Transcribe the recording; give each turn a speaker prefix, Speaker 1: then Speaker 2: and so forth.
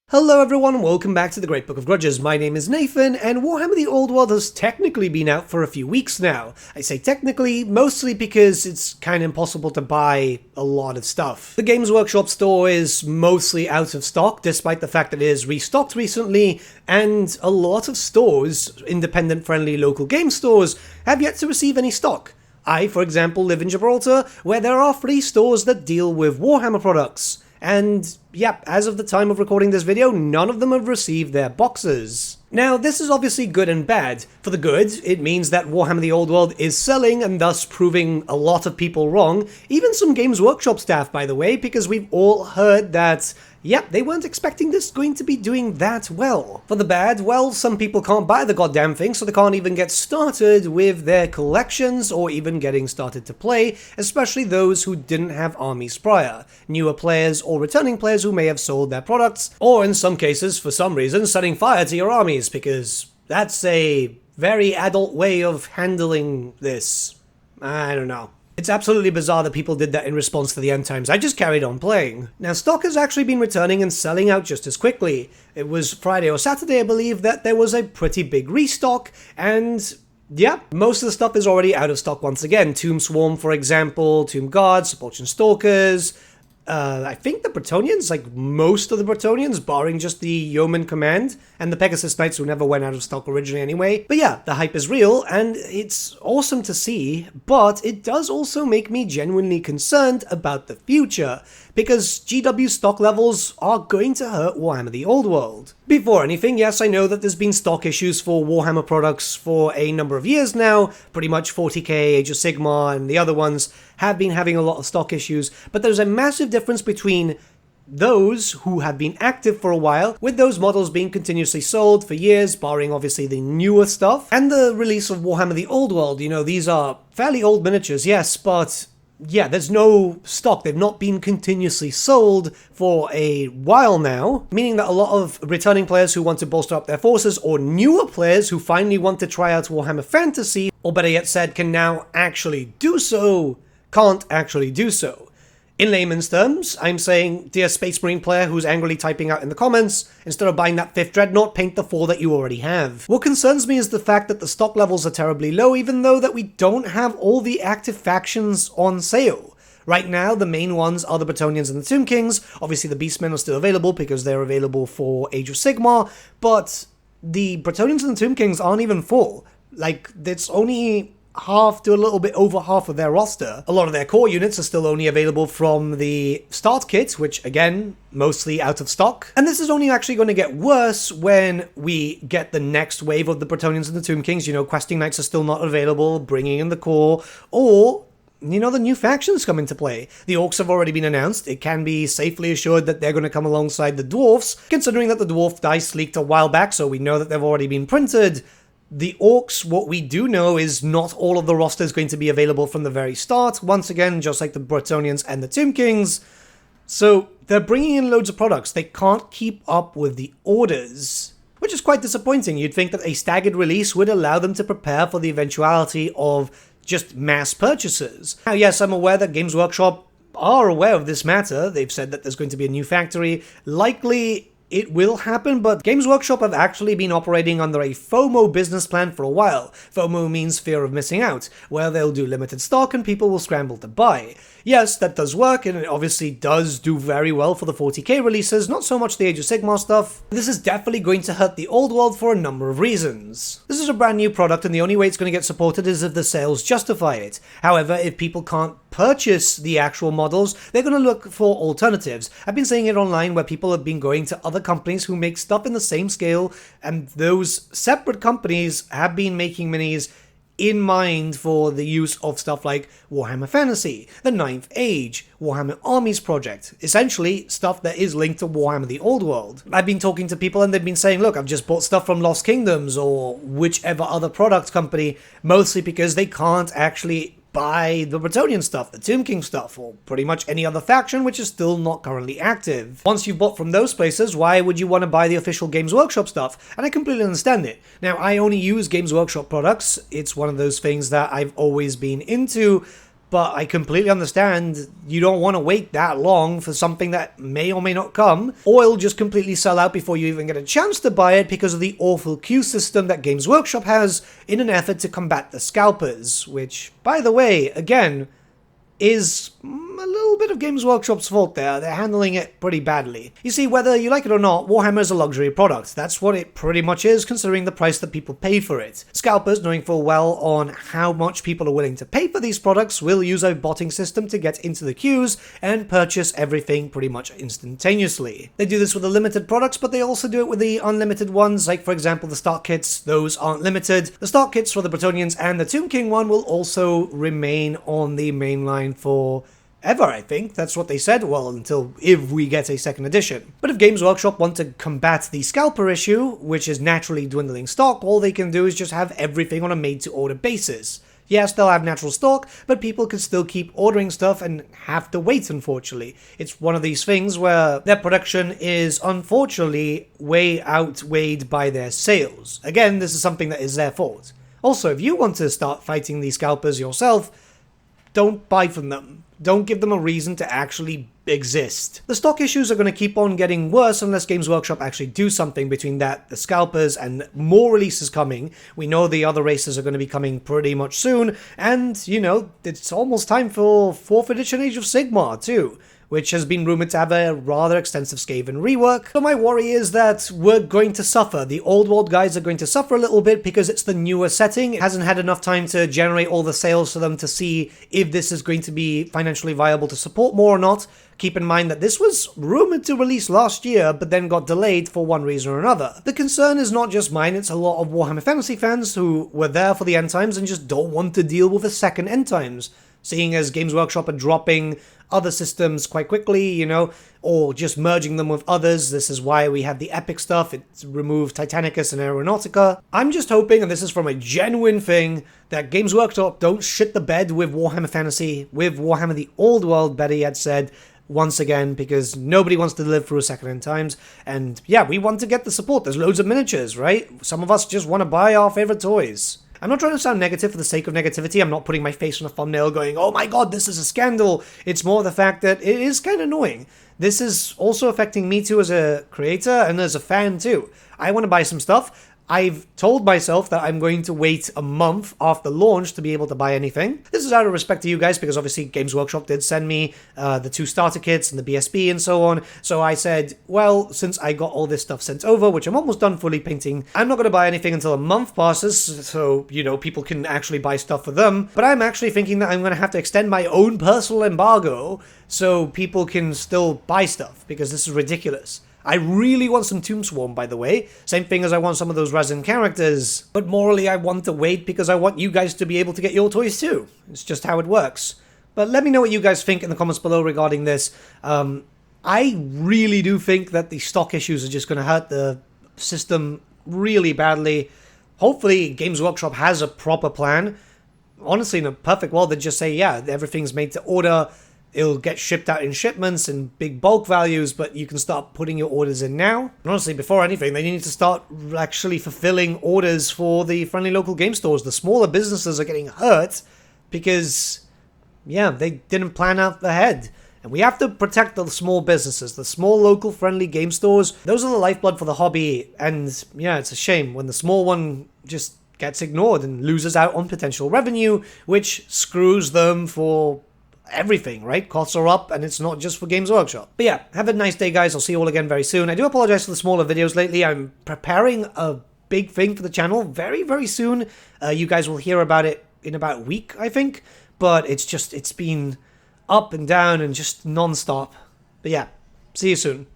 Speaker 1: Hello everyone, welcome back to the Great Book of Grudges. My name is Nathan, and Warhammer the Old World has technically been out for a few weeks now. I say technically, mostly because it's kind of impossible to buy a lot of stuff. The Games Workshop store is mostly out of stock, despite the fact that it is restocked recently, and a lot of stores, independent-friendly local game stores, have yet to receive any stock. I, for example, live in Gibraltar, where there are 3 stores that deal with Warhammer products. And, yep, as of the time of recording this video, none of them have received their boxes. Now, this is obviously good and bad. For the good, it means that Warhammer the Old World is selling and thus proving a lot of people wrong, even some Games Workshop staff, by the way, because we've all heard that, yep, they weren't expecting this going to be doing that well. For the bad, well, some people can't buy the goddamn thing, so they can't even get started with their collections or even getting started to play, especially those who didn't have armies prior, newer players or returning players who may have sold their products, or in some cases, for some reason, setting fire to your armies, because that's a very adult way of handling this. I don't know. It's absolutely bizarre that people did that in response to the end times. I just carried on playing. Now, stock has actually been returning and selling out just as quickly. It was Friday or Saturday, I believe, that there was a pretty big restock, and yeah, most of the stuff is already out of stock once again. Tomb Swarm, for example, Tomb Guards, Sepulchre Stalkers, I think the Bretonnians, like most of the Bretonnians, barring just the Yeoman Command, and the Pegasus Knights who never went out of stock originally anyway. But yeah, the hype is real, and it's awesome to see, but it does also make me genuinely concerned about the future, because GW stock levels are going to hurt Warhammer the Old World. Before anything, yes, I know that there's been stock issues for Warhammer products for a number of years now. Pretty much 40k, Age of Sigmar, and the other ones have been having a lot of stock issues, but there's a massive difference between those who have been active for a while, with those models being continuously sold for years, barring obviously the newer stuff, and the release of Warhammer the Old World. You know, these are fairly old miniatures, yes, but yeah, there's no stock. They've not been continuously sold for a while now, meaning that a lot of returning players who want to bolster up their forces, or newer players who finally want to try out Warhammer Fantasy, or better yet said, can now actually do so, can't actually do so. In layman's terms, I'm saying, dear Space Marine player who's angrily typing out in the comments, instead of buying that 5th Dreadnought, paint the 4 that you already have. What concerns me is the fact that the stock levels are terribly low, even though that we don't have all the active factions on sale. Right now, the main ones are the Bretonnians and the Tomb Kings. Obviously, the Beastmen are still available because they're available for Age of Sigmar, but the Bretonnians and the Tomb Kings aren't even full. Like, it's only half to a little bit over half of their roster. A lot of their core units are still only available from the start kit, which again, mostly out of stock. And this is only actually going to get worse when we get the next wave of the Bretonnians and the Tomb Kings. You know, Questing Knights are still not available, bringing in the core, or you know, the new factions come into play. The Orcs have already been announced. It can be safely assured that they're going to come alongside the Dwarfs, considering that the Dwarf dice leaked a while back, so we know that they've already been printed. The Orcs, what we do know is not all of the roster is going to be available from the very start, once again, just like the Bretonnians and the Tomb Kings. So they're bringing in loads of products. They can't keep up with the orders, which is quite disappointing. You'd think that a staggered release would allow them to prepare for the eventuality of just mass purchases. Now, yes, I'm aware that Games Workshop are aware of this matter. They've said that there's going to be a new factory. Likely it will happen, but Games Workshop have actually been operating under a FOMO business plan for a while. FOMO means fear of missing out, where they'll do limited stock and people will scramble to buy. Yes, that does work, and it obviously does do very well for the 40k releases, not so much the Age of Sigmar stuff. This is definitely going to hurt the old world for a number of reasons. This is a brand new product, and the only way it's going to get supported is if the sales justify it. However, if people can't purchase the actual models, they're going to look for alternatives. I've been seeing it online where people have been going to other companies who make stuff in the same scale, and those separate companies have been making minis in mind for the use of stuff like Warhammer Fantasy, the Ninth Age, Warhammer Armies Project, essentially stuff that is linked to Warhammer the Old World. I've been talking to people and they've been saying, look, I've just bought stuff from Lost Kingdoms or whichever other product company, mostly because they can't actually buy the Bretonnian stuff, the Tomb King stuff, or pretty much any other faction which is still not currently active. Once you've bought from those places, why would you want to buy the official Games Workshop stuff? And I completely understand it. Now, I only use Games Workshop products. It's one of those things that I've always been into, But I completely understand you don't want to wait that long for something that may or may not come, or it'll just completely sell out before you even get a chance to buy it because of the awful queue system that Games Workshop has in an effort to combat the scalpers, which, by the way, again, is a little bit of Games Workshop's fault there. They're handling it pretty badly. You see, whether you like it or not, Warhammer is a luxury product. That's what it pretty much is, considering the price that people pay for it. Scalpers, knowing full well on how much people are willing to pay for these products, will use a botting system to get into the queues and purchase everything pretty much instantaneously. They do this with the limited products, but they also do it with the unlimited ones, like for example the stock kits. Those aren't limited. The stock kits for the Bretonnians and the Tomb King one will also remain on the main line for ever, I think. That's what they said. Well, until if we get a second edition. But if Games Workshop want to combat the scalper issue, which is naturally dwindling stock, all they can do is just have everything on a made-to-order basis. Yes, they'll have natural stock, but people can still keep ordering stuff and have to wait, unfortunately. It's one of these things where their production is, unfortunately, way outweighed by their sales. Again, this is something that is their fault. Also, if you want to start fighting these scalpers yourself, don't buy from them. Don't give them a reason to actually exist. The stock issues are going to keep on getting worse unless Games Workshop actually do something between that, the scalpers, and more releases coming. We know the other races are going to be coming pretty much soon, and, you know, it's almost time for 4th edition Age of Sigmar, too, which has been rumored to have a rather extensive Skaven rework. So my worry is that we're going to suffer. The old world guys are going to suffer a little bit because it's the newer setting. It hasn't had enough time to generate all the sales for them to see if this is going to be financially viable to support more or not. Keep in mind that this was rumored to release last year, but then got delayed for one reason or another. The concern is not just mine, it's a lot of Warhammer Fantasy fans who were there for the End Times and just don't want to deal with a second End Times. Seeing as Games Workshop are dropping other systems quite quickly, you know, or just merging them with others. This is why we have the Epic stuff. It's removed Titanicus and Aeronautica. I'm just hoping, and this is from a genuine thing, that Games Workshop don't shit the bed with Warhammer Fantasy, with Warhammer the Old World, better yet said, once again, because nobody wants to live through a second End Times. And yeah, we want to get the support. There's loads of miniatures, right? Some of us just want to buy our favorite toys. I'm not trying to sound negative for the sake of negativity. I'm not putting my face on a thumbnail going, oh my god, this is a scandal. It's more the fact that it is kind of annoying. This is also affecting me too as a creator and as a fan too. I want to buy some stuff. I've told myself that I'm going to wait a month after launch to be able to buy anything. This is out of respect to you guys because obviously Games Workshop did send me the 2 starter kits and the BSB and so on. So I said, well, since I got all this stuff sent over, which I'm almost done fully painting, I'm not going to buy anything until a month passes so, you know, people can actually buy stuff for them. But I'm actually thinking that I'm going to have to extend my own personal embargo so people can still buy stuff because this is ridiculous. I really want some Tomb Swarm, by the way. Same thing as I want some of those resin characters. But morally, I want to wait because I want you guys to be able to get your toys too. It's just how it works. But let me know what you guys think in the comments below regarding this. I really do think that the stock issues are just going to hurt the system really badly. Hopefully, Games Workshop has a proper plan. Honestly, in a perfect world, they'd just say, yeah, everything's made to order. It'll get shipped out in shipments and big bulk values, but you can start putting your orders in now. And honestly, before anything, they need to start actually fulfilling orders for the friendly local game stores. The smaller businesses are getting hurt because, yeah, they didn't plan out ahead. And we have to protect the small businesses, the small local friendly game stores. Those are the lifeblood for the hobby. And yeah, it's a shame when the small one just gets ignored and loses out on potential revenue, which screws them for everything, right? Costs are up, and it's not just for Games Workshop. But yeah, have a nice day, guys. I'll see you all again very soon. I do apologize for the smaller videos lately. I'm preparing a big thing for the channel very, very soon. You guys will hear about it in about a week, I think. But it's been up and down and just non-stop. But yeah, see you soon.